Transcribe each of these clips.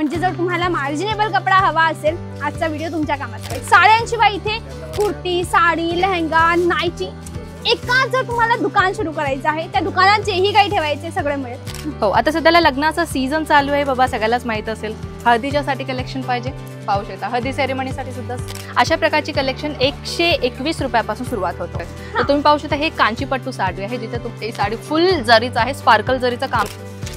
म्हणजे जर तुम्हाला मार्जिनेबल कपडा हवा असेल आजचा व्हिडिओ तुमच्या कामाचा आहे। साड्यांशिवाय इथे कुर्ती, साडी, लेहंगा, नाईटी एकाच जर तुम्हाला दुकान सुरू करायचं आहे त्या दुकानात जेही काही ठेवायचे सगळे मिळेल। हो, आता सध्याला लग्नाचा सीझन चालू आहे बाबा, सगळ्यालाच माहित असेल। हळदीच्यासाठी कलेक्शन पाहिजे, पाहू शकता। हळदी सेरेमनीसाठी सुद्धा अशा प्रकारची कलेक्शन 121 रुपयापासून सुरुवात होते। तर तुम्ही पाहू शकता हे कांचीपट्टू साडी आहे, जिथे तुमची साडी फुल जरीच आहे, स्पार्कल जरीचं काम।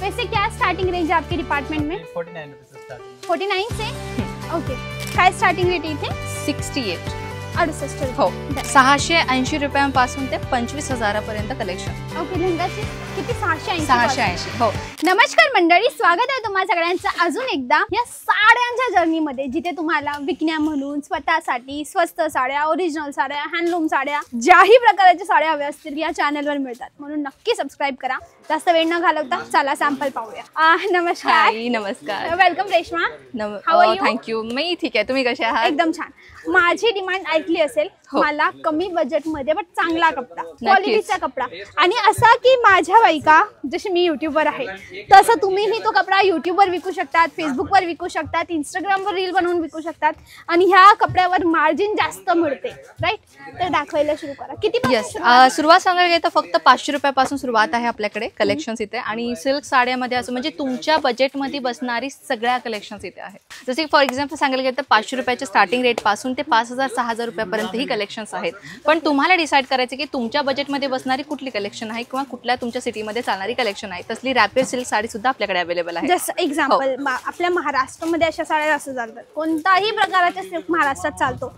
वैसे क्या स्टार्टिंग रेंज है आपके डिपार्टमेंट में? 49 रुपए से स्टार्ट। 49 से ओके। काय स्टार्टिंग रेट इथे? 68। 68 हो, 680 रुपयांपासून ते 25,000 पर्यंत कलेक्शन। ओके, लेहंगाची किती? 680। 680 हो। नमस्कार मंडळी, स्वागत आहे तुम्हा सगळ्यांचं अजून एकदा या साड्यांच्या जर्नीमध्ये, जिथे तुम्हाला विकण्या म्हणून स्वतःसाठी स्वस्त साड्या, ओरिजिनल साड्या, हँडलूम साड्या, ज्याही प्रकारच्या साड्या हव्या असतील या चॅनलवर मिळतात। म्हणून नक्की सबस्क्राइब करा। जास्त वेळ न घालवता चला सॅम्पल पाहूया। नमस्कार। नमस्कार, वेलकम रेश्मा। थँक्यू। मी ठीक आहे, तुम्ही कसे आहात? एकदम छान। माझी डिमांड ऐकली असेल, मला कमी बजेट मध्ये पण चांगला कपडा, क्वालिटीचा कपडा, आणि असा की माझ्या बायका जशी मी युट्यूबवर आहे तसं तुम्हीही तो कपडा युट्यूबवर विकू शकतात, फेसबुकवर विकू शकतात, इंस्टाग्रामवर रील बनवून विकू शकतात, आणि ह्या कपड्यावर मार्जिन जास्त मिळते, राईट? तर दाखवायला सुरू करा। किती? सुरुवात सांगायला गेलं तर फक्त 500 रुपयापासून सुरुवात आहे आपल्याकडे कलेक्शन्स इथे, आणि सिल्क साड्यामध्ये असं म्हणजे तुमच्या बजेटमध्ये बसणारी सगळ्या कलेक्शन्स इथे आहेत। जसे फॉर एक्झाम्पल सांगायला गेलं तर 500 रुपयाच्या स्टार्टिंग रेट पासून ते 5,000-6,000 रुपयापर्यंत ही कलेक्शन्स आहेत। पण तुम्हाला डिसाईड करायचं की तुमच्या बजेटमध्ये बसणारी कुठली कलेक्शन आहे किंवा कुठल्या तुमच्या सिटीमध्ये चालणारी कलेक्शन आहे। तसली रॅपिड सिल्क साडी सुद्धा आपल्याकडे अवेलेबल आहे। जसं एक्झाम्पल आपल्या महाराष्ट्रामध्ये अशा साड्या जास्त चालतात, कोणताही प्रकारचा सिल्क महाराष्ट्रात चालतो।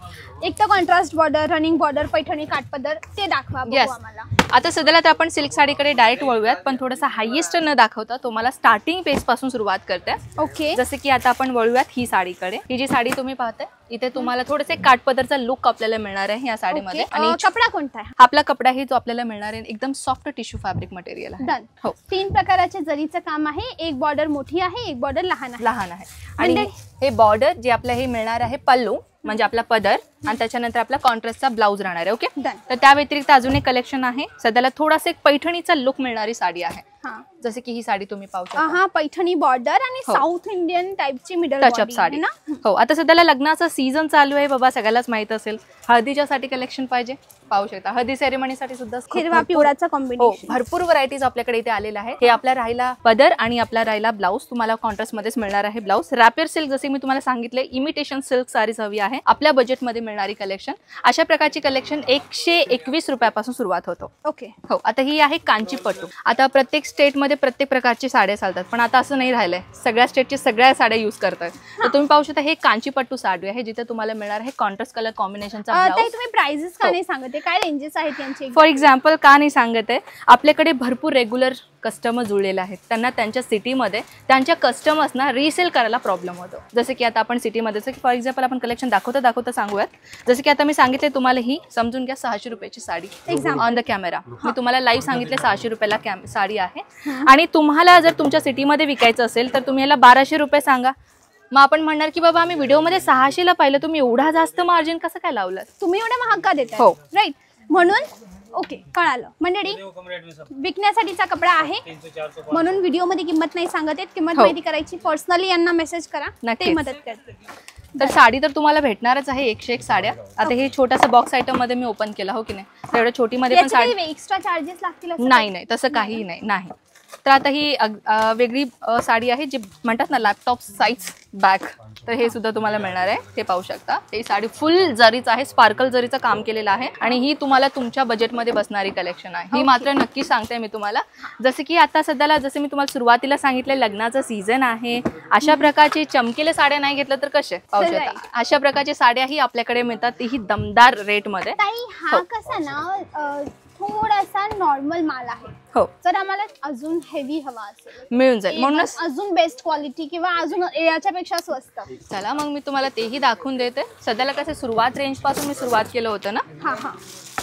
एक तर contrast border, running border, Paithani, काठपदर, ते दाखवा आम्हाला। आता सध्याला तर आपण सिल्क साडीकडे डायरेक्ट वळूयात, पण थोडासा हायेस्ट न दाखवता तुम्हाला स्टार्टिंग पेज पासून सुरुवात करते। ओके, जसे की आता आपण वळूयात ही साडीकडे। ही जी साडी तुम्ही पाहताय इथे तुम्हाला थोडेसे काठपदरचा लुक आपल्याला मिळणार आहे या साडीमध्ये। आणि कपडा कोणता आहे? आपला कपडा ही जो आपल्याला मिळणार आहे एकदम सॉफ्ट टिश्यू फॅब्रिक मटेरियल आहे। डन। हो, 3 प्रकारचे जरीचं काम आहे, एक बॉर्डर मोठी आहे, एक बॉर्डर लहान आहे। आणि हे बॉर्डर जे आपल्याला हे मिळणार आहे पल्लू म्हणजे आपला पदर, आणि त्याच्यानंतर आपला कॉन्ट्रास्टचा ब्लाउज राहणार आहे। ओके, तर त्या व्यतिरिक्त अजून एक कलेक्शन आहे, सध्याला थोडासा एक पैठणीचा लुक मिळणारी साडी आहे। जसे की ही साडी तुम्ही पाहू शकता। हा, पैठणी बॉर्डर आणि साऊथ इंडियन टाइपची मिडल टचअप साडी ना। हो, आता सध्याला लग्नाचा सीझन चालू आहे बाबा, सगळ्यालाच माहित असेल। हळदीच्यासाठी कलेक्शन पाहिजे, पाहू शकता। हळदी सेरेमनीसाठी सुद्धा हिरवा पिवळाचा कॉम्बिनेशन, भरपूर व्हरायटीज आपल्याकडे इथे आलेला आहे। हे आपला राहिला पदर आणि आपला राहिला ब्लाउज, तुम्हाला कॉन्ट्रास्ट मध्येच मिळणार आहे ब्लाउज। रॅपिड सिल्क जसे मी तुम्हाला सांगितले, इमिटेशन सिल्क साडीज हवी आहे आपल्या बजेटमध्ये मिळणारी कलेक्शन। अशा प्रकारची कलेक्शन 121 रुपयापासून सुरुवात होतो। ओके, हो, आता ही आहे कांचीपट्टू। आता प्रत्येक स्टेटमध्ये प्रत्येक प्रकारची साड्या चालतात, पण आता असं नाही राहिलंय, सगळ्या स्टेटची सगळ्या साड्या यूज करतात। तर तुम्ही पाहू शकता हे कांचीपट्टू साडी आहे, जिथे तुम्हाला मिळणार आहे कॉन्ट्रास्ट कलर कॉम्बिनेशनचा ब्लाउज। तुम्ही प्राइसेस का नाही सांगते, काय रेंजेस आहेत यांचे? फॉर एक्झाम्पल का नाही सांगत आहे, आपल्याकडे भरपूर रेग्युलर कस्टमर जुळलेले आहेत, त्यांना त्यांच्या सिटीमध्ये त्यांच्या कस्टमर्सना रिसेल करायला प्रॉब्लेम होतो। जसे की आता आपण सिटीमध्ये फॉर एक्झाम्पल आपण कलेक्शन दाखवता सांगूयात। जसे की आता मी सांगितले तुम्हाला, ही समजून घ्या 600 रुपयाची साडी ऑन द कॅमेरा, मी तुम्हाला लाईव्ह सांगितले 600 रुपयाला साडी आहे। आणि तुम्हाला जर तुमच्या सिटीमध्ये विकायचं असेल तर तुम्ही याला 1200 रुपये सांगा, मग आपण म्हणणार की बाबा आम्ही व्हिडिओमध्ये 600 ला पाहिलं, तुम्ही एवढा जास्त मार्जिन कसं काय लावलं, तुम्ही एवढा महाग का देताय? हो, राईट, म्हणून ओके, कळालं मंडळी। विकण्यासाठीचा कपडा आहे म्हणून व्हिडिओ मध्ये किंमत नाही सांगत आहेत, किंमत माहिती करायची पर्सनली यांना मेसेज करा, ते मदत करते। तर साडी तर तुम्हाला भेटणारच आहे 101 साड्या। आता हे छोटासा बॉक्स आयटम मध्ये मी ओपन केला, हो की नाही? तर एवढ्या छोटी मध्ये पण साडी एक्स्ट्रा चार्जेस लागतील? नाही, तसं काही नाही। तर आता ही वेगळी साडी आहे जी म्हणतात ना लॅपटॉप साईज बॅग, तर हे सुद्धा तुम्हाला मिळणार आहे, ते पाहू शकता। ही साडी फुल जरीच आहे, स्पार्कल जरीचं काम केलेलं आहे, आणि ही तुम्हाला तुमच्या बजेटमध्ये बसणारी कलेक्शन आहे। ही मात्र नक्की सांगते मी तुम्हाला। जसे की आता सध्याला जसे मी तुम्हाला सुरुवातीला सांगितलं, लग्नाचा सीझन आहे, अशा प्रकारची चमकीले साड्या नाही घेतलं तर कसे पाहू शकता। अशा प्रकारच्या साड्याही आपल्याकडे मिळतात, तीही दमदार रेट मध्ये। हा कसा ना थोडासा नॉर्मल माल आहे, हो, जर आम्हाला अजून हेवी हवा असेल मिळून जाईल, म्हणूनच अजून बेस्ट क्वालिटी किंवा अजून याच्यापेक्षा स्वस्त। चला मग मी तुम्हाला तेही दाखवून देते। सध्याला कसं सुरुवात रेंज पासून मी सुरुवात केलं होतं ना।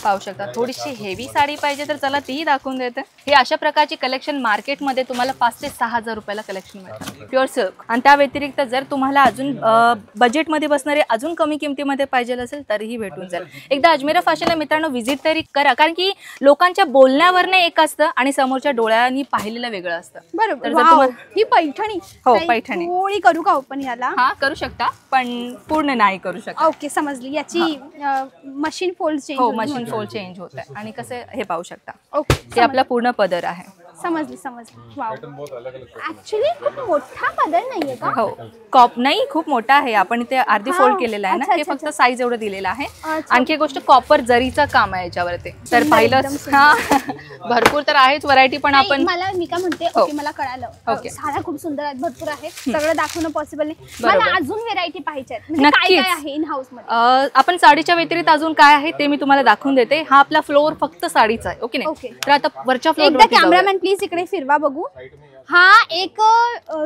पाहू शकता थोडीशी हेवी साडी पाहिजे तर चला तीही दाखवून देते। हे अशा प्रकारची कलेक्शन मार्केटमध्ये तुम्हाला 5 ते 6 हजार रुपयाला कलेक्शन मिळतं प्युअर सिल्क। आणि त्या व्यतिरिक्त जर तुम्हाला अजून बजेटमध्ये बसणारे अजून कमी किमतीमध्ये पाहिजे असेल तरीही भेटून जाईल। एकदा अजमेरा फॅशनला मित्रांनो व्हिजिट तरी करा, कारण की लोकांच्या बोलण्यावरनं एक असतं आणि समोरच्या डोळ्यांनी पाहिलेलं वेगळं असतं. बरोबर. तर जर तुम्हाला ही पैठणी. हो, काही पैठणी. थोडी करू का ओपन याला? हा करू शकता पण पूर्ण नाही करू शकता. ओके समजली. याची मशीन फोल्ड चेंज. हो मशीन फोल्ड चेंज होत आहे. आणि कसं हे पाहू शकता ओके हे आपला पूर्ण पदर आहे. समजली. वाव, ऍक्च्युली खूप मोठा पदर नाहीये का? हो कॉप नाही खूप मोठा आहे. आपण इथे अर्धी फोल्ड केलेला आहे ना. अच्छा, हे अच्छा, फक्त साईज एवढं दिलेलं आहे. अच्छा. आणखी एक गोष्ट कॉपर जरीचं काम आहे याच्यावरती. तर पाहिलं हा भरपूर तर आहेच व्हरायटी पण नाही, आपण मी काय म्हणते हो. ओके मला कळालं. ओके. साड्या खूप सुंदर आहेत, भरपूर आहे, सगळं दाखवणं पॉसिबल नाही. बरोबर. मला अजून व्हेरायटी पाहिजे आहेत. म्हणजे काय नक्कीच. काय आहे इन हाऊस मध्ये? आपण साडीच्या व्यतिरिक्त अजून काय आहे ते मी तुम्हाला दाखवून देते. हा आपला फ्लोअर फक्त साडीचा आहे. Okay okay. नाही तर आता वरच्या एकदा फ्लोअर कॅमेरामॅन प्लीज इकडे फिरवा बघू. हा एक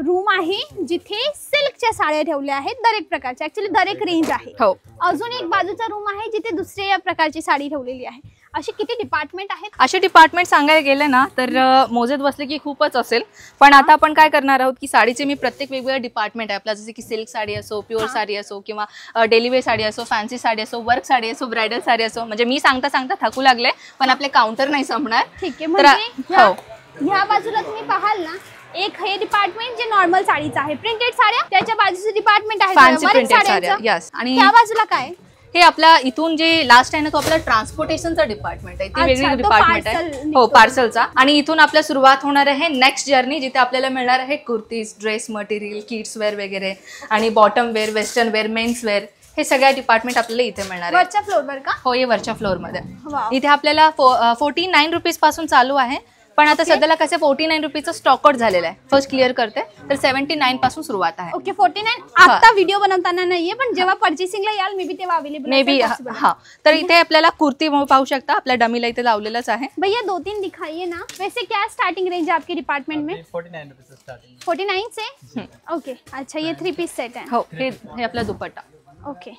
रूम आहे जिथे सिल्कच्या साड्या ठेवल्या आहेत दर एक प्रकारच्या. ऍक्च्युली दर एक रेंज आहे. हो अजून एक बाजूचा रूम आहे जिथे दुसऱ्या प्रकारची साडी ठेवलेली आहे. असे किती डिपार्टमेंट आहेत? असे डिपार्टमेंट सांगायला गेले ना तर मोजत बसले की खूपच असेल. पण आता आपण काय करणार आहोत की साडीचे मी प्रत्येक वेगवेगळे डिपार्टमेंट आहे आपला. जसे की सिल्क साडी असो, प्युअर साडी असो, किंवा डेली वेअर साडी असो, फॅन्सी साडी असो, वर्क साडी असो, ब्रायडल साडी असो. म्हणजे मी सांगता सांगता थकू लागले पण आपले काउंटर नाही संपणार. ठीक आहे. तर म्हणजे हो ह्या बाजूला तुम्ही पाहाल ना, एक हे डिपार्टमेंट जे नॉर्मल साडीचं आहे, प्रिंटेड साड्या. त्याच्या बाजूचं डिपार्टमेंट आहे फॅन्सी वर्क प्रिंटेड साड्या. साड्यांचं. यस. आणि त्या बाजूला काय? हे आपला इथून जे लास्ट आहे ना तो आपला ट्रान्सपोर्टेशनचा डिपार्टमेंट आहे. ती अच्छा, वेगळी तो डिपार्टमेंट parcel आहे. निघतो. हो पार्सलचा. आणि इथून आपल्या सुरुवात होणार आहे नेक्स्ट जर्नी जिथे आपल्याला मिळणार आहे kurtis, dress material, kids wear वगैरे आणि bottom wear, western wear, men's wear. हे सगळ्या डिपार्टमेंट आपल्याला इथे मिळणार आहे. वरच्या फ्लोअरवर का? हो हे वरच्या फ्लोअरमध्ये. वाव. इथे आपल्याला 49 रुपीज पासून चालू आहे. पण आता सध्याला कसं 49 रुपीजचा स्टॉक आउट झालेला आहे. फर्स्ट क्लिअर करते तर 79 पासून सुरुवात आहे. ओके 49. आता व्हिडिओ बनवताना नाहीये पण जेव्हा पर्चेसिंगला याल मे बी तेव्हा अवेलेबल मे बी हा. तर इथे आपल्याला कुर्ती पाहू शकता. आपल्या डमीला इथे लावलेलंच आहे. भैया 2-3 दिखाइए ना. वैसे क्या स्टार्टिंग रेंज है आपके डिपार्टमेंट में? 49 रुपीज से स्टार्टिंग. 49 से. ओके अच्छा ये 3 पीस सेट है. हो हे आपला दुपट्टा. ओके.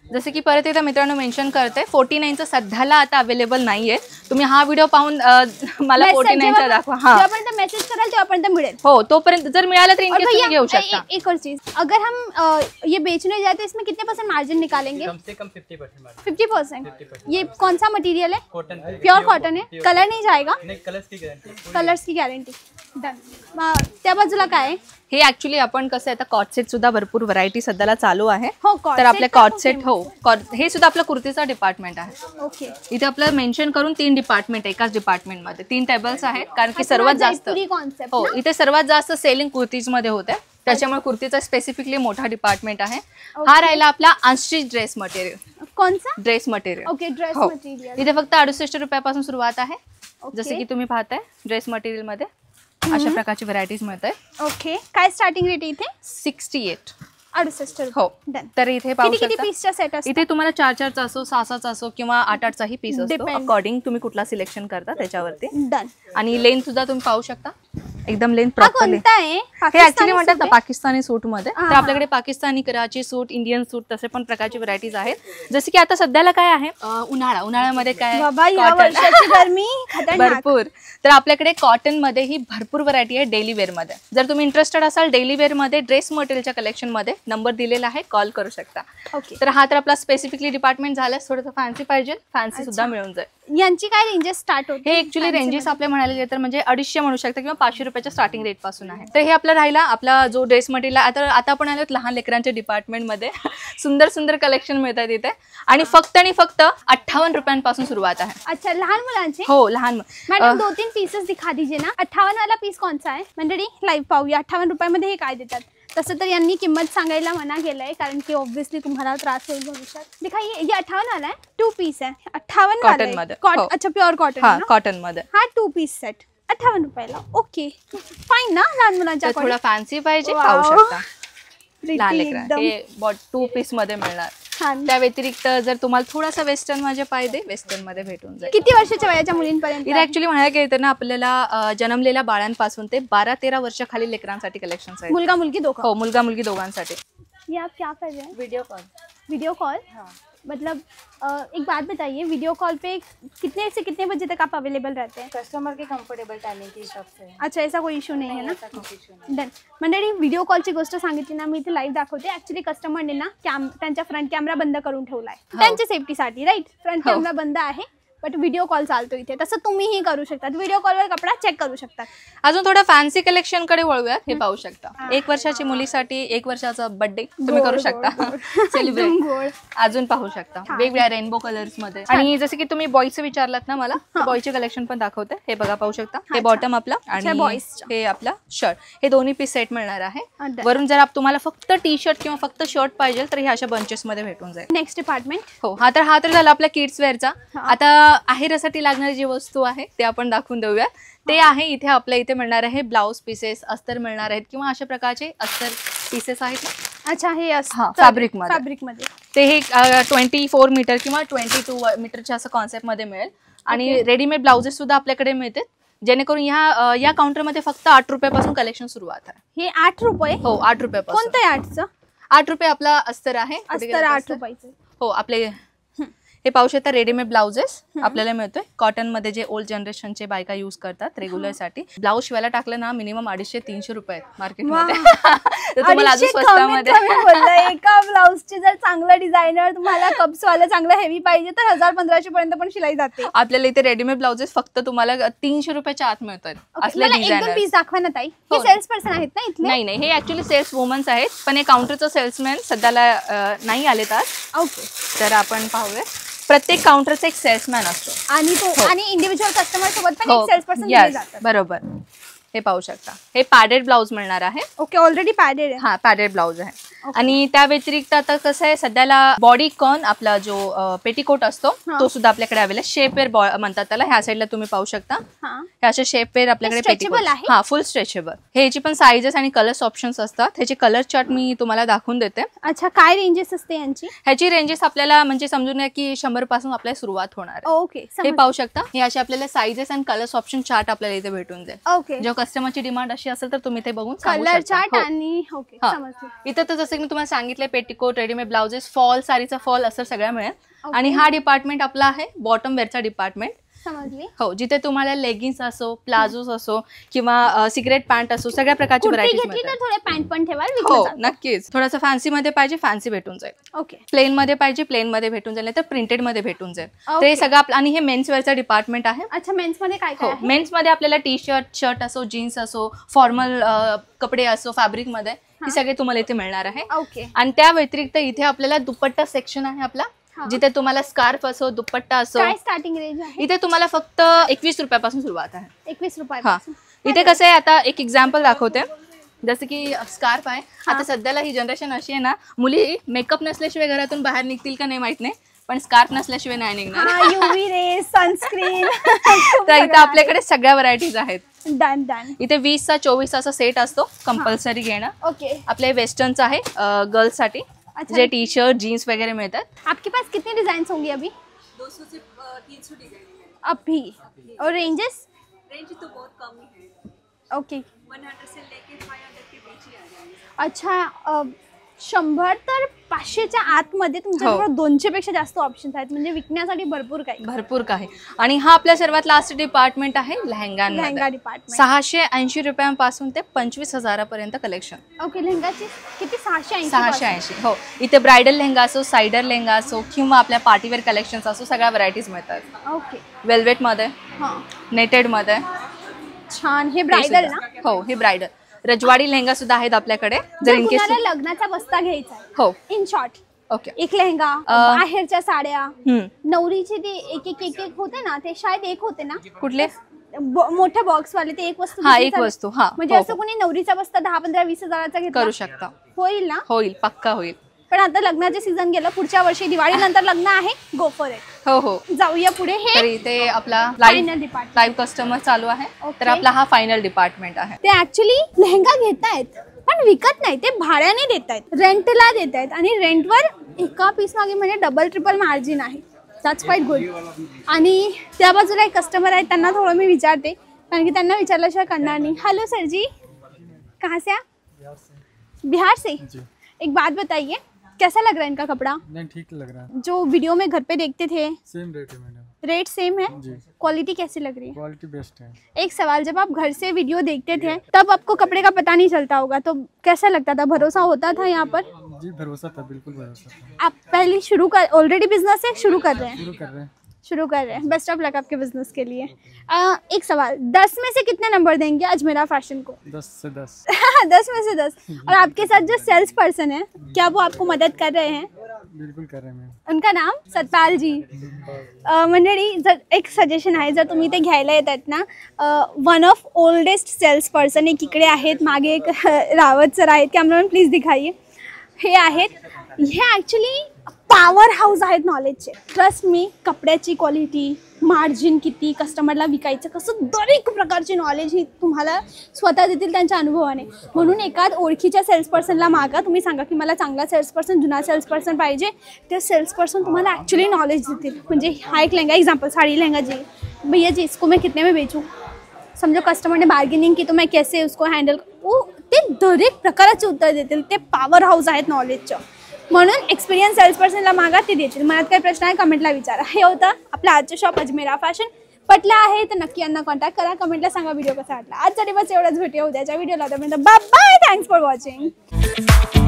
जसे की परत एकदा मित्रांनो मेन्शन करते 49चं सध्याला आता अवेलेबल नाहीये. तुम्ही हा व्हिडिओ पाहून मला 49चा दाखवा. हा जेव्हापर्यंत मेसेज कराल तेव्हापर्यंत मिळेल. हो तोपर्यंत जर मिळालं तर और इनकेस तुम्ही घेऊ भैया शकता. एक और चीज, अगर हम ये बेचने जाते हैं इसमें कितने % मार्जिन निकालेंगे? कम से कम 50% मार्जिन. 50%. ये कौन सा मटेरियल है? कॉटन. प्योर कॉटन है. कलर नहीं जाएगा? नहीं, कलर्स की गारंटी. कलर्स की गॅरंटी. डन. त्या बाजूला काय आहे? हे ऍक्च्युली आपण कसं आता कॉट सेट सुद्धा भरपूर व्हरायटी सध्याला चालू आहे. हो, कॉट तर आपले सेट तर कॉट खूप सेट हो हे सुद्धा आपलं कुर्तीचा डिपार्टमेंट आहे. ओके. इथे आपलं मेन्शन करून 3 डिपार्टमेंट एकाच डिपार्टमेंटमध्ये 3 टेबल्स आहेत. कारण की सर्वात जास्त कॉन्सेप्ट. हो इथे सर्वात जास्त सेलिंग कुर्तीज मध्ये होते. त्याच्यामुळे कुर्तीचा स्पेसिफिकली मोठा डिपार्टमेंट आहे. हा राहिला आपला अनस्टिच ड्रेस मटेरियल. कौन सा? Dress material. ओके ड्रेस हो. मटेरियल. इथे फक्त 68 रुपयापासून सुरुवात आहे. ओके. जसे की तुम्ही पाहताय ड्रेस मटेरियल मध्ये अशा प्रकारची व्हरायटीज मिळतात. ओके. काय स्टार्टिंग रेट इथे? 68. 68. हो. डन. तर इथे पाहू किती शकता पीसचा सेट असतो? इथे तुम्हाला 4-4चा असो, 6-6चा असो किंवा 8-8चाही पीस असतो. Depend. अकॉर्डिंग तुम्ही कुठला सिलेक्शन करता त्याच्यावरती. डन. आणि लेंथ सुद्धा तुम्ही पाहू शकता एकदम लेंथ हा प्रॉपर. कोणता आहे? हे ऍक्च्युली म्हणतात ना पाकिस्तानी सूट मध्ये. हा, तर आपल्याकडे पाकिस्तानी, कराची सूट, इंडियन सूट तसे पण प्रकारची व्हरायटीज आहेत. जसे की आता सध्याला काय आहे उन्हाळ्यामध्ये काय बाबा या Cotton. वर्षाची गरमी खतरनाक. भरपूर. तर आपल्याकडे कॉटन मध्ये ही भरपूर व्हरायटी आहे डेली वेअर मध्ये. जर तुम्ही इंटरेस्टेड असाल डेली वेअर मध्ये ड्रेस मटेरियलच्या कलेक्शन मध्ये नंबर दिलेला आहे, कॉल करू शकता. ओके. तर हा तर आपला स्पेसिफिकली डिपार्टमेंट झाला. थोडंसं फॅन्सी पाहिजे फॅन्सी सुद्धा मिळून जाईल. यांची काय रेंजेस स्टार्ट होते? हे ऍक्च्युली रेंजेस आपले म्हणाले गेले तर म्हणजे 250 म्हणू शकता किंवा 500 रुपयाच्या स्टार्टिंग रेट पासून आहे. तर हे आपला राहिला आपला जो ड्रेस मटेरियल. आता आपण आलो लहान लेकरांच्या डिपार्टमेंटमध्ये. सुंदर सुंदर कलेक्शन मिळतात इथे आणि फक्त 58 रुपयांपासून सुरुवात आहे. अच्छा लहान मुलांचे. हो लहान. मॅडम 2-3 पीसेस दिखा दीजिए ना. 58 वाला पीस कोणता आहे मंडळी? लाईव्ह पाहूया 58 रुपयामध्ये हे काय देतात. तसं तर यांनी किंमत सांगायला मना केलंय कारण की ऑब्व्हियसली तुम्हाला त्रास होईल भविष्यात. दिखाइए ये 58 वाला है. 2 पीस है. 58 वाला कॉटन मध्ये. अच्छा प्युअर कॉटन. हा कॉटन मध्ये. हा 2 पीस सेट 58 रुपयाला. ओके फाईन ना. लहान मुलांच्या थोडा फॅन्सी पाहिजे Wow. पाहू शकता. Pretty लहान लेकरं एकदम हे 2 पीस मध्ये मिळणार. छान. त्या व्यतिरिक्त जर तुम्हाला थोडासा वेस्टर्न मध्ये पाहिजे वेस्टर्न मध्ये भेटून जाईल. किती वर्षाच्या वयाच्या मुलींपर्यंत? इथे ऍक्च्युली म्हणायला गेलं ना आपल्याला जन्मलेल्या बाळांपासून ते 12-13 वर्ष खाली लेकरांसाठी कलेक्शन आहेत. मुलगा मुलगी दोघं? हो मुलगा मुलगी दोघांसाठी. ये आप क्या कर रहे हैं? Video call. Video call? मतलब एक बात बताइए, वीडियो कॉल पे कितने से कितने बजे तक आप अवेलेबल रहते हैं? कस्टमर के कंफर्टेबल टाइमिंग के हिसाब से. अच्छा ऐसा कोई इशू नाही आहे ना. ऐसा कुछ issue नाही. डन. मंडळी व्हिडिओ कॉलची गोष्ट सांगितली ना मी इथे लाईव्ह दाखवते. ऍक्च्युली कस्टमरने ना त्यांच्या फ्रंट कॅमेरा बंद करून ठेवलाय त्यांच्या सेफ्टीसाठी. राईट फ्रंट हो. कॅमेरा बंद आहे बट व्हिडिओ कॉल चालतो इथे, तसं तुम्हीही करू शकतात. व्हिडिओ कॉलवर कपडा चेक करू शकतात. अजून थोडं फॅन्सी कलेक्शन कडे वळूयात. हे पाहू शकता 1 वर्षाची मुलीसाठी 1 वर्षाचा बर्थडे तुम्ही करू शकता सेलिब्रेट. गोड. अजून पाहू शकता वेगवेगळ्या रेनबो कलर्स मध्ये. आणि जसं की तुम्ही बॉयचं विचारलात ना मला, बॉयचे कलेक्शन पण दाखवते. हे बघा पाहू शकता, हे बॉटम आपला आणि boysचं. हे आपला शर्ट, हे दोन्ही पीस सेट मिळणार आहे. अच्छा. वरून जर तुम्हाला फक्त टी शर्ट किंवा फक्त शर्ट पाहिजे तर हे अशा बंचेस मध्ये भेटून जाईल. Next department. हो, हा तर झाला आपल्या किड्स वेअरचा. आता आहेरासाठी लागणारी जी वस्तू आहे ते आपण दाखवून देऊया. ते आहे इथे आपल्या इथे मिळणार आहे ब्लाउज पीसेस, अस्तर मिळणार आहेत किंवा अशा प्रकारचे अस्तर पीसेस आहेत ना. अच्छा, हे फॅब्रिक मध्ये. फॅब्रिक मध्ये ते हे 24 मीटर किंवा 22 मीटरच्या असं कॉन्सेप्ट मध्ये मिळेल. आणि रेडीमेड ब्लाउजेस सुद्धा आपल्याकडे मिळतात, जेणेकरून या काउंटरमध्ये फक्त 8 रुपयापासून कलेक्शन सुरुवात आहे. हे 8 रुपये. हो, 8 रुपयापासून. कोणतं आहे 8चं? 8 रुपये आपला अस्तर आहे. अस्तर 8 रुपयाचं. हो, आपले हे पाहू शकता रेडीमेड ब्लाउजेस आपल्याला मिळतोय कॉटन मध्ये, जे ओल्ड जनरेशनचे बायका यूज करतात रेग्युलर साठी. ब्लाउज शिवायला टाकलं ना मिनिमम 250-300 रुपये मार्केटमध्ये. तर तुम्हाला अजून स्वस्तामध्ये एका ब्लाउजचे जर चांगलं डिझायनर तुम्हाला कप्स वाला चांगलं हेवी पाहिजे तर 1000-1500 पर्यंत पण शिलाई जाते. आपल्याला इथे रेडीमेड ब्लाउजेस फक्त तुम्हाला 300 रुपयाच्या आत मिळतात. असले एक दोन डिझायनर पीस दाखवा ना ताई. हे सेल्स पर्सन आहेत ना इथले? नाही, हे ऍक्च्युअली सेल्स वुमन्स आहेत, पण हे काउंटरचं सेल्समॅन सध्याला नाही आलेत आज. ओके. तर आपण पाहूया. प्रत्येक काउंटरचा एक सेल्समॅन असतो आणि तो आणि इंडिव्हिज्युअल कस्टमर सोबत पण एक सेल्स पर्सन दिले जातात. बरोबर. हे पाहू शकता, हे पॅडेड ब्लाउज मिळणार आहे. ओके, ऑलरेडी पॅडेड आहे. हा, पॅडेड ब्लाउज आहे. आणि त्या व्यतिरिक्त आता कसं आहे, सध्याला बॉडी कॉन आपला जो पेटीकोट असतो तो सुद्धा आपल्याकडे अवेलेबल. शेपवेअर म्हणतात त्याला. ह्या साईडला तुम्ही पाहू शकता हे असे शेपवेअर आपल्याकडे पेटीकोट. हा, फुल स्ट्रेचेबल. ह्याची पण साईजेस आणि कलर्स ऑप्शन्स असतात. ह्याचे कलर चार्ट मी तुम्हाला दाखवून देते. अच्छा, काय रेंजेस असते यांची? ह्याची रेंजेस आपल्याला म्हणजे समजून घ्या की 100 पासून आपल्याला सुरुवात होणार आहे. ओके, हे पाहू शकता. हे असे आपल्याला साईजेस आणि कलर्स ऑप्शन चार्ट आपल्याला इथे भेटून जाईल. ओके. जेव्हा कस्टमरची डिमांड अशी असेल तर तुम्ही ते बघून सांगू कलर शकता. चार्ट हो. आणि ओके, समजलं. इथं तर जसं की मी तुम्हाला सांगितलं पेटीकोट, रेडीमेड ब्लाउजेस, फॉल, साडीचा फॉल असं सगळं मिळेल. आणि हा डिपार्टमेंट आपला आहे बॉटम वेअरचा डिपार्टमेंट. समजली. हो, जिथे तुम्हाला लेगिन्स असो, प्लाझोस असो किंवा सिक्रेट पॅन्ट असो, सगळ्या प्रकारची व्हरायटीज घेतली तर थोडे पॅन्ट पण ठेवाल. हो, नक्कीच. थोडंसं फॅन्सी मध्ये पाहिजे, फॅन्सी भेटून जाईल. ओके. प्लेन मध्ये पाहिजे, प्लेन मध्ये भेटून जाईल, तर प्रिंटेड मध्ये भेटून जाईल. ते सगळं आपलं. आणि हे मेन्स वेअरचा डिपार्टमेंट आहे. अच्छा, मेन्स मध्ये काय काय आहे? मेन्स मध्ये आपल्याला टी शर्ट असो, जीन्स असो, फॉर्मल कपडे असो, फॅब्रिक मध्ये, हे सगळे तुम्हाला इथे मिळणार आहे. ओके. आणि त्या व्यतिरिक्त इथे आपल्याला दुपट्टा सेक्शन आहे आपला, जिथे तुम्हाला स्कार्फ असो, दुपट्टा असो. काय स्टार्टिंग रेंज आहे? इथे तुम्हाला फक्त 21 रुपयापासून सुरुवात आहे. 21 रुपये. हा, इथे कसं आहे, आता एक एक्झाम्पल दाखवते. जसं की स्कार्फ आहे. आता सध्याला ही जनरेशन अशी आहे ना, मुली मेकअप नसल्याशिवाय घरातून बाहेर निघतील का नाही माहित नाही, पण स्कार्फ नसल्याशिवाय नाही निघणार. UV rays, sunscreen. तर इथे आपल्याकडे सगळ्या व्हरायटीज आहेत. Done done. इथे 20 चा 24 असा सेट असतो कंपल्सरी घेणं. ओके. आपले वेस्टर्नचं आहे गर्ल्स साठी, जे टी शर्ट जीन्स वगैरह मिळतात. आपके पास कितने डिजाइन होंगे अभी? 200 से 300 डिजाइन है अभी. और रेंजेस? रेंज तो बहुत कम ही है. ओके. 100 से लेके 500 के बीच ही आ जाएंगे. अच्छा, 100 तर 500च्या आतमध्ये तुमच्याजवळ 200 पेक्षा जास्त ऑप्शन्स आहेत, म्हणजे विकण्यासाठी भरपूर काही. आणि हा आपल्या सर्वात लास्ट डिपार्टमेंट आहे लेहंगा डिपार्टमेंट. 680 रुपयांपासून ते 25,000 पर्यंत कलेक्शन. ओके. लेहंगाची किती? 680. 680. हो, इथे ब्रायडल लेहंगा असो, सायडर लेहंगा असो किंवा आपल्या पार्टीवेअर कलेक्शन्स असो, सगळ्या व्हरायटीज मिळतात. ओके. वेल्वेट मध्ये, नेटेड मध्ये. छान. हे ब्रायडल ना? हो, हे ब्रायडल. रजवाडी लेहंगा सुद्धा आहेत आपल्याकडे. जर इनकेस लग्नाचा बस्ता घ्यायचा आहे, हो, इन शॉर्ट, ओके, एक लेहंगा, बाहेरच्या साड्या, हम्म, नवरीचे ते एक होते ना, ते शायद एक होते ना, कुठले मोठे बॉक्स वाले, ते एक वस्तू. हा, एक वस्तू. हा, म्हणजे असं कोणी नवरीचा बस्ता 10, 15, 20 हजाराचा घेतला करू शकता. होईल ना? होईल, पक्का होईल. पण आता लग्नाचे सीझन गेलं, पुढच्या वर्षी दिवाळी नंतर लग्न आहे. Go for it. हो हो, जाऊया पुढे. तर हे इथे आपला फायनल डिपार्टमेंट. लाईव्ह कस्टमर चालू आहे. Okay. तर आपला हा फायनल डिपार्टमेंट आहे. ते ऍक्च्युली लेहंगा घेतायत पण विकत नाही, ते भाड्याने देतायत, रेंटला देतायत. आणि रेंटवर एका पीस मागे म्हणजे डबल ट्रिपल मार्जिन आहे. That's quite good. आणि त्या बाजूला एक कस्टमर आहेत, त्यांना थोडं मी विचारते, कारण की त्यांना विचारल्याशिवाय करणार नाही. हेलो सर जी, कहाँ से आप? बिहार से. एक बात बताइए, कैसा लग रहा है इनका कपड़ा? नहीं, ठीक लग रहा है. जो वीडियो में घर पे देखते थे, सेम रेट है मैडम. रेट सेम है? जी. क्वालिटी कैसी लग रही है? क्वालिटी बेस्ट है. एक सवाल, जब आप घर से वीडियो देखते थे तब आपको कपड़े का पता नहीं चलता होगा, तो कैसा लगता था? भरोसा होता था यहाँ पर? जी, भरोसा था, बिल्कुल भरोसा था. आप पहले ऑलरेडी बिजनेस है, शुरू कर रहे हैं? शुरू कर रहे हैं. शुरू कर रहे हैं। बेस्ट ऑफ लक आपके बिजनेस के लिए। एक सवाल, 10 में से कितने नंबर देंगे अजमेरा फैशन को? 10 से 10। 10 में से 10। और आपके साथ जो सेल्स पर्सन है, क्या वो आपको मदत कर रहे हैं? बिलकुल कर रहे मॅम. उनका नाम सतपाल जी. मंडळी, जर एक सजेशन आहे, जर तुम्ही ते घ्यायला येतात ना, one of oldest sales person एक इकडे आहेत, मागे एक रावत सर आहेत, कॅमेरामॅन प्लीज दिखाइए. हे आहेत, हे ॲक्च्युली पॉवर हाऊस आहेत नॉलेजचे. ट्रस्ट मी, कपड्याची क्वालिटी, मार्जिन किती, कस्टमरला विकायचं कसं, दरेक प्रकारची नॉलेज ही तुम्हाला स्वतः देतील त्यांच्या अनुभवाने. म्हणून एखाद ओळखीच्या सेल्स पर्सनला मागा, तुम्ही सांगा की मला चांगला सेल्स पर्सन, जुना सेल्स पर्सन पाहिजे. ते सेल्स पर्सन तुम्हाला ॲक्च्युली नॉलेज देतील. म्हणजे हा एक लहंगा, एग्जाम्पल साड़ी लहंगा जी, भैया जी इसको मैं कितने में बेचूँ, समझो कस्टमर ने बार्गेनिंग की तो मैं कैसे उसको हँडल, वो ते दरेक प्रकाराचे उत्तर देतील. ते पॉवर हाऊस आहेत नॉलेजचं. म्हणून एक्सपिरियन्स सेल्स पर्सनला मागा, ते देतील. मनात काही प्रश्न आहे कमेंटला विचारा. हे होतं आपलं आजचं शॉप अजमेरा फॅशन. पटलं आहे तर नक्की यांना कॉन्टॅक्ट करा. कमेंटला सांगा व्हिडिओ कसा वाटला. आजचा दिवस एवढाच, भेटूया उद्याच्या व्हिडिओला. तोपर्यंत bye bye. Thanks for watching.